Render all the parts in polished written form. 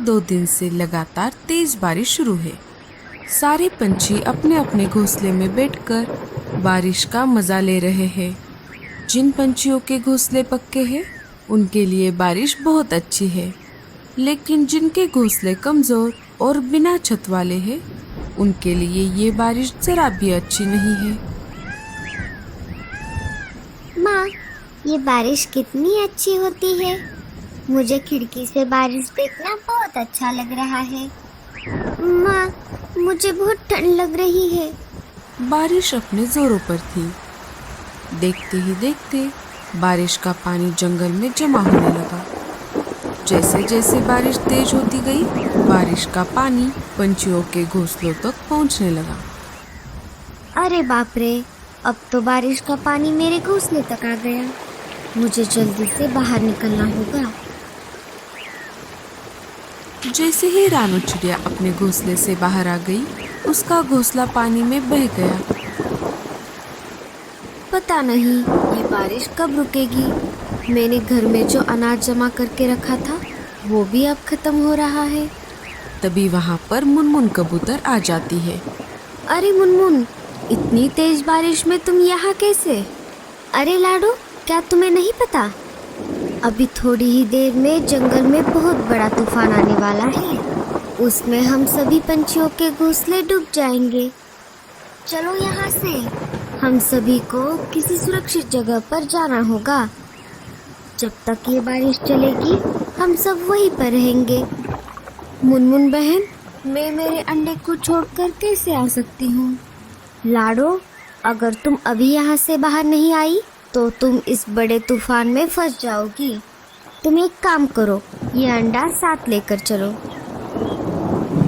2 दिन से लगातार तेज बारिश शुरू है। सारे पंछी अपने अपने घोंसले में बैठकर बारिश का मजा ले रहे हैं। जिन पंछियों के घोंसले पक्के हैं उनके लिए बारिश बहुत अच्छी है, लेकिन जिनके घोंसले कमजोर और बिना छत वाले हैं उनके लिए ये बारिश जरा भी अच्छी नहीं है। माँ, ये बारिश कितनी अच्छी होती है। मुझे खिड़की से बारिश देखना बहुत अच्छा लग रहा है। माँ, मुझे बहुत ठंड लग रही है। बारिश अपने जोरों पर थी। देखते ही देखते बारिश का पानी जंगल में जमा होने लगा। जैसे जैसे बारिश तेज होती गई, बारिश का पानी पंछियों के घोंसलों तक पहुंचने लगा। अरे बाप रे, अब तो बारिश का पानी मेरे घोंसले तक आ गया। मुझे जल्दी से बाहर निकलना होगा। जैसे ही रानू चिड़िया अपने घोंसले से बाहर आ गई, उसका घोंसला पानी में बह गया। पता नहीं ये बारिश कब रुकेगी। मैंने घर में जो अनाज जमा करके रखा था वो भी अब खत्म हो रहा है। तभी वहाँ पर मुनमुन कबूतर आ जाती है। अरे मुनमुन, इतनी तेज बारिश में तुम यहाँ कैसे? अरे लाडो, क्या तुम्हें नहीं पता? अभी थोड़ी ही देर में जंगल में बहुत बड़ा तूफान आने वाला है। उसमें हम सभी पंछियों के घोंसले डूब जाएंगे। चलो यहाँ से, हम सभी को किसी सुरक्षित जगह पर जाना होगा। जब तक ये बारिश चलेगी हम सब वहीं पर रहेंगे। मुनमुन बहन, मैं मेरे अंडे को छोड़कर कैसे आ सकती हूँ? लाडो, अगर तुम अभी यहाँ से बाहर नहीं आई तो तुम इस बड़े तूफान में फंस जाओगी। तुम एक काम करो, ये अंडा साथ लेकर चलो।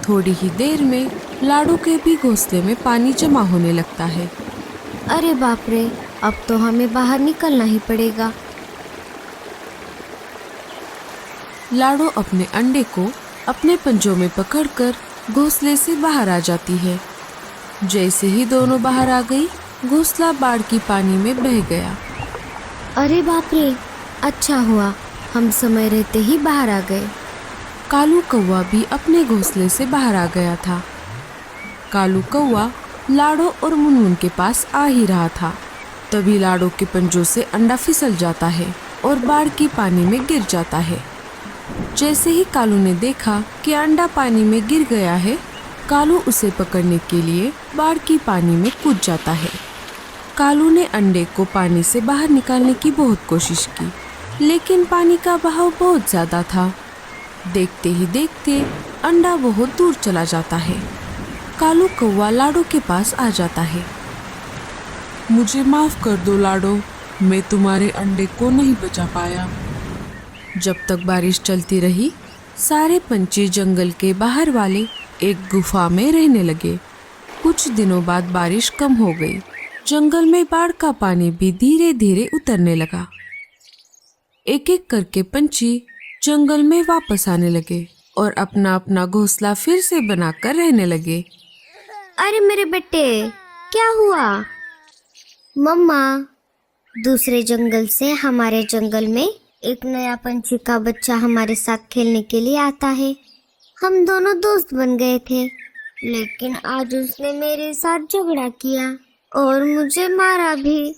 थोड़ी ही देर में लाडू के भी घोंसले में पानी जमा होने लगता है। अरे बाप रे, अब तो हमें बाहर निकलना ही पड़ेगा। लाडो अपने अंडे को अपने पंजों में पकड़कर घोंसले से बाहर आ जाती है। जैसे ही दोनों बाहर आ गई, घोंसला बाढ़ की पानी में बह गया। अरे बाप रे, अच्छा हुआ हम समय रहते ही बाहर आ गए। कालू कौवा भी अपने घोंसले से बाहर आ गया था। कालू कौवा लाडो और मुनमुन के पास आ ही रहा था। तभी लाडो के पंजों से अंडा फिसल जाता है और बाढ़ की पानी में गिर जाता है। जैसे ही कालू ने देखा कि अंडा पानी में गिर गया है, कालू उसे पकड़ने के लिए बाढ़ की पानी में कूद जाता है। कालू ने अंडे को पानी से बाहर निकालने की बहुत कोशिश की, लेकिन पानी का बहाव बहुत ज्यादा था। देखते ही देखते अंडा बहुत दूर चला जाता है। कालू कौवा लाडो के पास आ जाता है। मुझे माफ कर दो लाडो, मैं तुम्हारे अंडे को नहीं बचा पाया। जब तक बारिश चलती रही, सारे पंछी जंगल के बाहर वाले एक गुफा में रहने लगे। कुछ दिनों बाद बारिश कम हो गई। जंगल में बाढ़ का पानी भी धीरे धीरे उतरने लगा। एक एक करके पंछी जंगल में वापस आने लगे और अपना अपना घोंसला फिर से बनाकर रहने लगे। अरे मेरे बेटे, क्या हुआ? मम्मा, दूसरे जंगल से हमारे जंगल में एक नया पंछी का बच्चा हमारे साथ खेलने के लिए आता है। हम दोनों दोस्त बन गए थे, लेकिन आज उसने मेरे साथ झगड़ा किया और मुझे मारा भी।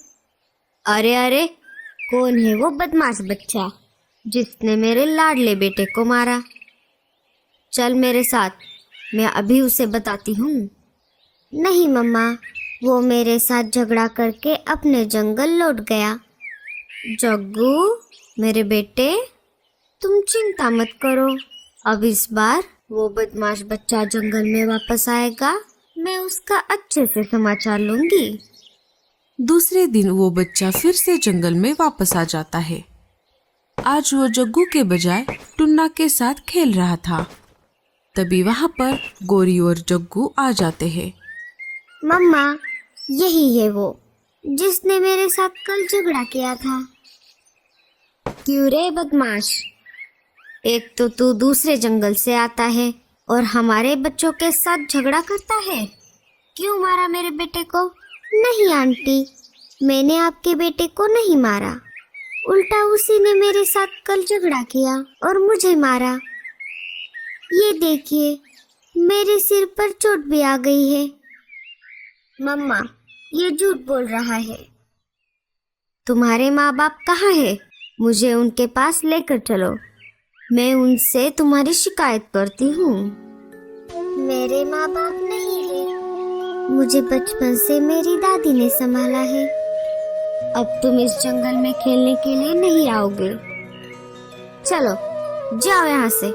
अरे अरे, कौन है वो बदमाश बच्चा जिसने मेरे लाडले बेटे को मारा? चल मेरे साथ, मैं अभी उसे बताती हूँ। नहीं मम्मा, वो मेरे साथ झगड़ा करके अपने जंगल लौट गया। जग्गू मेरे बेटे, तुम चिंता मत करो, अब इस बार वो बदमाश बच्चा जंगल में वापस आएगा। मैं उसका अच्छे से समाचार लूंगी। दूसरे दिन वो बच्चा फिर से जंगल में वापस आ जाता है। आज वो जग्गू के बजाय टुन्ना के साथ खेल रहा था। तभी वहाँ पर गोरी और जग्गू आ जाते हैं। मम्मा, यही है वो जिसने मेरे साथ कल झगड़ा किया था। क्यों रे बदमाश, एक तो तू दूसरे जंगल से आता है और हमारे बच्चों के साथ झगड़ा करता है। क्यों मारा मेरे बेटे को? नहीं आंटी, मैंने आपके बेटे को नहीं मारा, उल्टा उसी ने मेरे साथ कल झगड़ा किया और मुझे मारा। ये देखिए, मेरे सिर पर चोट भी आ गई है। मम्मा, ये झूठ बोल रहा है। तुम्हारे माँ बाप कहाँ है? मुझे उनके पास लेकर चलो। मैं उनसे तुम्हारी शिकायत करती हूँ। मेरे माँ बाप नहीं है। मुझे बचपन से मेरी दादी ने संभाला है। अब तुम इस जंगल में खेलने के लिए नहीं आओगे। चलो, जाओ यहाँ से,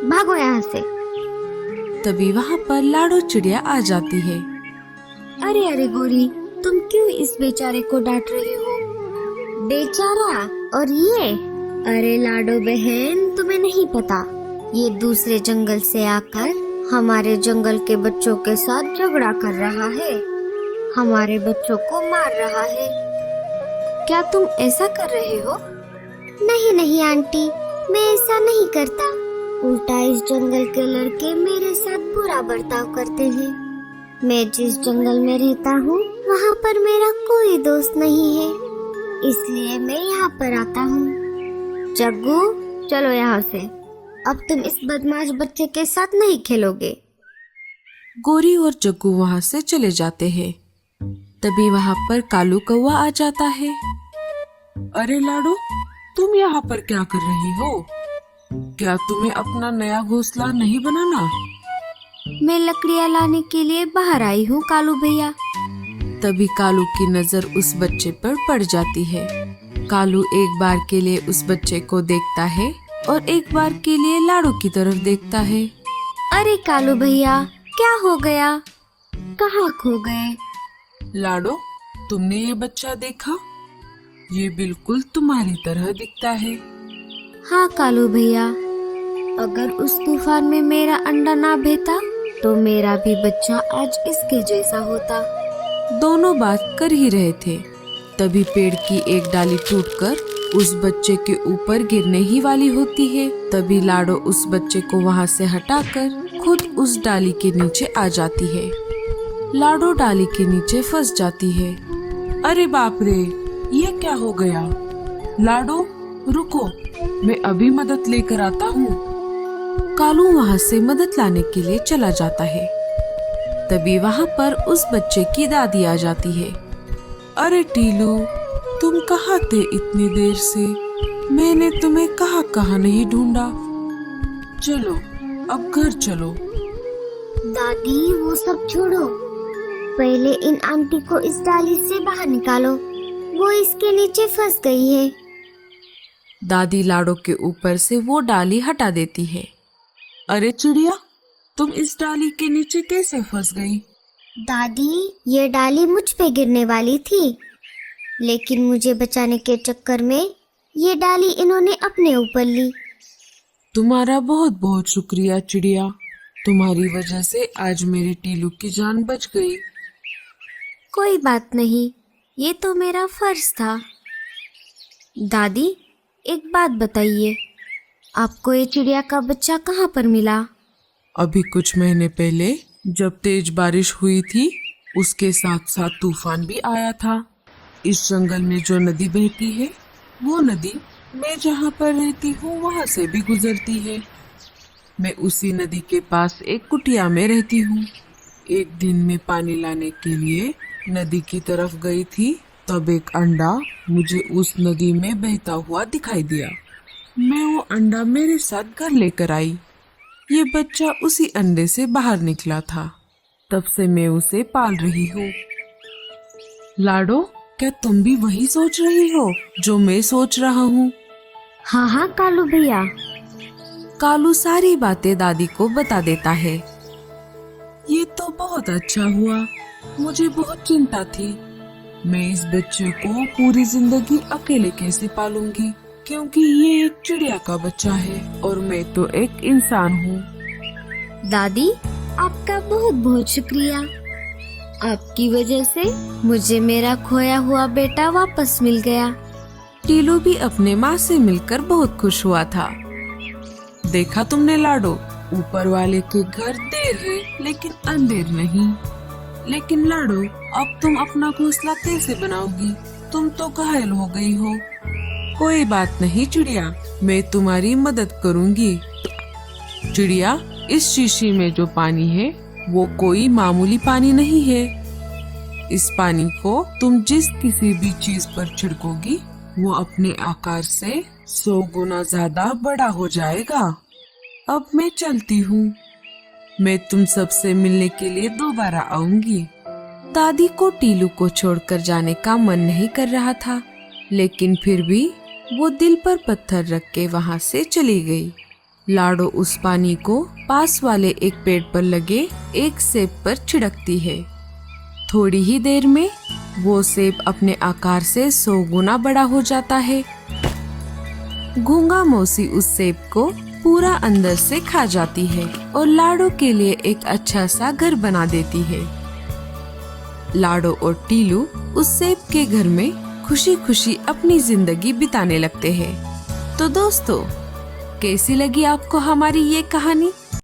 भागो यहाँ से। तभी वहाँ पर लाडो चिड़िया आ जाती है। अरे अरे गोरी, तुम क्यों इस बेचारे को डांट रही हो? बेचारा और ये? अरे लाडो बहन, तुम्हें नहीं पता, ये दूसरे जंगल से आकर हमारे जंगल के बच्चों के साथ झगड़ा कर रहा है। हमारे बच्चों को मार रहा है। क्या तुम ऐसा कर रहे हो? नहीं नहीं आंटी, मैं ऐसा नहीं करता। उल्टा इस जंगल के लड़के मेरे साथ बुरा बर्ताव करते हैं। मैं जिस जंगल में रहता हूँ वहाँ पर मेरा कोई दोस्त नहीं है, इसलिए मैं यहाँ पर आता हूँ। जग्गू, चलो यहाँ से। अब तुम इस बदमाश बच्चे के साथ नहीं खेलोगे। गोरी और जग्गू वहाँ से चले जाते हैं। तभी वहाँ पर कालू कौवा आ जाता है। अरे लाडो, तुम यहाँ पर क्या कर रही हो? क्या तुम्हें अपना नया घोंसला नहीं बनाना? मैं लकड़ियाँ लाने के लिए बाहर आई हूँ कालू भैया। तभी कालू की नजर उस बच्चे पर पड़ जाती है। कालू एक बार के लिए उस बच्चे को देखता है और एक बार के लिए लाडो की तरफ देखता है। अरे कालू भैया, क्या हो गया? कहाँ खो गए? लाडो, तुमने ये बच्चा देखा? ये बिल्कुल तुम्हारी तरह दिखता है। हाँ कालू भैया, अगर उस तूफान में मेरा अंडा ना भेता तो मेरा भी बच्चा आज इसके जैसा होता। दोनों बात कर ही रहे थे, तभी पेड़ की एक डाली टूटकर उस बच्चे के ऊपर गिरने ही वाली होती है। तभी लाडो उस बच्चे को वहाँ से हटाकर खुद उस डाली के नीचे आ जाती है। लाडो डाली के नीचे फंस जाती है। अरे बाप रे, ये क्या हो गया? लाडो, रुको, मैं अभी मदद लेकर आता हूँ। कालू वहाँ से मदद लाने के लिए चला जाता है। तभी वहाँ पर उस बच्चे की दादी आ जाती है। अरे टीलू, तुम कहाँ थे इतनी देर से? मैंने तुम्हें कहाँ कहाँ नहीं ढूंढा। चलो, अब घर चलो। दादी, वो सब छोड़ो। पहले इन आंटी को इस डाली से बाहर निकालो। वो इसके नीचे फंस गई है। दादी लाडो के ऊपर से वो डाली हटा देती है। अरे चिड़िया, तुम इस डाली के नीचे कैसे फंस गई? दादी, ये डाली मुझ पे गिरने वाली थी, लेकिन मुझे बचाने के चक्कर में ये डाली इन्होंने अपने ऊपर ली। तुम्हारा बहुत बहुत शुक्रिया चिड़िया। तुम्हारी वजह से आज मेरे टीलू की जान बच गई। कोई बात नहीं, ये तो मेरा फर्ज था। दादी, एक बात बताइए, आपको ये चिड़िया का बच्चा कहाँ पर मिला? अभी कुछ महीने पहले जब तेज बारिश हुई थी, उसके साथ साथ तूफान भी आया था। इस जंगल में जो नदी बहती है, वो नदी मैं जहाँ पर रहती हूँ वहाँ से भी गुजरती है। मैं उसी नदी के पास एक कुटिया में रहती हूँ। एक दिन मैं पानी लाने के लिए नदी की तरफ गई थी, तब एक अंडा मुझे उस नदी में बहता हुआ दिखाई दिया। मैं वो अंडा मेरे साथ घर लेकर आई। ये बच्चा उसी अंडे से बाहर निकला था। तब से मैं उसे पाल रही हूँ। लाडो, क्या तुम भी वही सोच रही हो जो मैं सोच रहा हूँ? हाँ हाँ कालू भैया। कालू सारी बातें दादी को बता देता है। ये तो बहुत अच्छा हुआ। मुझे बहुत चिंता थी, मैं इस बच्चे को पूरी जिंदगी अकेले कैसे पालूंगी, क्योंकि ये एक चिड़िया का बच्चा है और मैं तो एक इंसान हूँ। दादी, आपका बहुत बहुत शुक्रिया। आपकी वजह से मुझे मेरा खोया हुआ बेटा वापस मिल गया। टीलू भी अपने माँ से मिलकर बहुत खुश हुआ था। देखा तुमने लाडो, ऊपर वाले के घर देर है लेकिन अंधेर नहीं। लेकिन लाडो, अब तुम अपना घोंसला कैसे बनाओगी? तुम तो घायल हो गई हो। कोई बात नहीं चिड़िया, मैं तुम्हारी मदद करूँगी। चिड़िया, इस शीशी में जो पानी है वो कोई मामूली पानी नहीं है। इस पानी को तुम जिस किसी भी चीज पर छिड़कोगी वो अपने आकार से 100 गुना ज्यादा बड़ा हो जाएगा। अब मैं चलती हूँ। मैं तुम सबसे मिलने के लिए दोबारा आऊंगी। दादी को टीलू को छोड़कर जाने का मन नहीं कर रहा था, लेकिन फिर भी वो दिल पर पत्थर रख के वहाँ से चली गई। लाडो उस पानी को पास वाले एक पेड़ पर लगे एक सेब पर छिड़कती है। थोड़ी ही देर में वो सेब अपने आकार से 100 गुना बड़ा हो जाता है। गूंगा मौसी उस सेब को पूरा अंदर से खा जाती है और लाडो के लिए एक अच्छा सा घर बना देती है। लाडो और टीलू उस सेब के घर में खुशी खुशी अपनी जिंदगी बिताने लगते हैं। तो दोस्तों, कैसी लगी आपको हमारी ये कहानी?